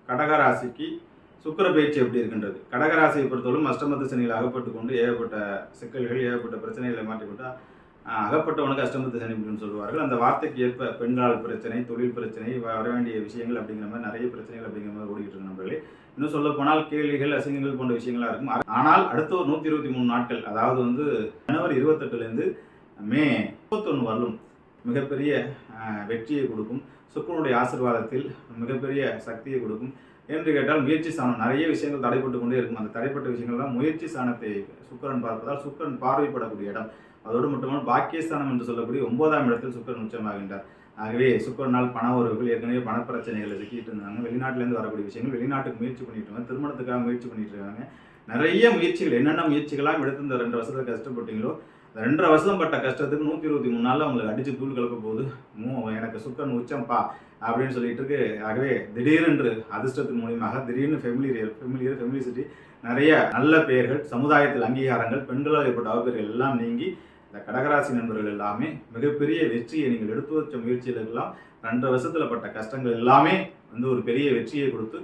கடகராசிக்கு சுக்கிர பயிற்சி எப்படி இருக்கின்றது? கடகராசியை பொறுத்தவரைக்கும் அஷ்டமத்து சனியில் அகப்பட்டு கொண்டு ஏகப்பட்ட சிக்கல்கள், ஏகப்பட்ட பிரச்சனைகளை மாட்டிக்கொண்டு அகப்பட்டவனுக்கு அஷ்டமத்து சனி அப்படின்னு சொல்லுவார்கள். அந்த வார்த்தைக்கு ஏற்ப பெண்களால் பிரச்சனை, தொழில் பிரச்சனை, வர வேண்டிய விஷயங்கள் அப்படிங்கிற மாதிரி நிறைய பிரச்சனைகள் அப்படிங்கிற மாதிரி ஓடிக்கிட்டு இருக்கு நண்பர்களே. இன்னும் சொல்ல போனால் கேள்விகள், அசிங்கங்கள் போன்ற விஷயங்களா இருக்கும். ஆனால் அடுத்த ஒரு 123 நாட்கள், அதாவது ஜனவரி 28லேருந்து மே 31 வரலும் மிகப்பெரிய வெற்றியை கொடுக்கும். சுக்கிரனுடைய ஆசீர்வாதத்தில் மிகப்பெரிய சக்தியை கொடுக்கும். என்று கேட்டால் முயற்சி ஸ்தானம் நிறைய விஷயங்கள் தடைப்பட்டு கொண்டே இருக்கும். அந்த தடைப்பட்ட விஷயங்கள் தான் முயற்சி ஸ்தானத்தை சுக்கிரன் பார்ப்பதால் சுக்கிரன் பார்வைப்படக்கூடிய இடம். அதோடு மட்டுமல்ல பாக்கியஸ்தானம் என்று சொல்லக்கூடிய 9ஆம் இடத்தில் சுக்கிரன் உச்சமாகின்றார். ஆகவே சுக்கிரனால் பண உறவுகள், ஏற்கனவே பணப்பிரச்சனைகளை சிக்கிட்டு இருந்தாங்க, வெளிநாட்டிலேருந்து வரக்கூடிய விஷயங்கள், வெளிநாட்டுக்கு முயற்சி பண்ணிட்டு இருக்காங்க, திருமணத்துக்காக முயற்சி பண்ணிட்டு இருக்காங்க. நிறைய முயற்சிகள், என்னென்ன முயற்சிகளாம் எடுத்து இந்த 2 வருஷத்துல கஷ்டப்பட்டீங்களோ, இந்த 2 வருஷம் பட்ட கஷ்டத்துக்கு 123 நாளில் உங்களுக்கு அடிச்சு தூள் கலக்க போகுது. எனக்கு சுக்கிரன் உச்சம்பா அப்படின்னு சொல்லிட்டு இருக்கு. ஆகவே திடீரென்று அதிர்ஷ்டத்தின் மூலியமாக திடீர்னு ஃபெமிலிசிட்டி, நிறைய நல்ல பெயர்கள், சமுதாயத்தில் அங்கீகாரங்கள், பெண்களால் ஏற்பட்ட அவப்பெயர்கள் எல்லாம் நீங்கி இந்த கடகராசி நண்பர்கள் எல்லாமே மிகப்பெரிய வெற்றியை, நீங்கள் எடுத்து வச்ச முயற்சிகளுக்கெல்லாம் 2 வருஷத்துல பட்ட கஷ்டங்கள் எல்லாமே ஒரு பெரிய வெற்றியை கொடுத்து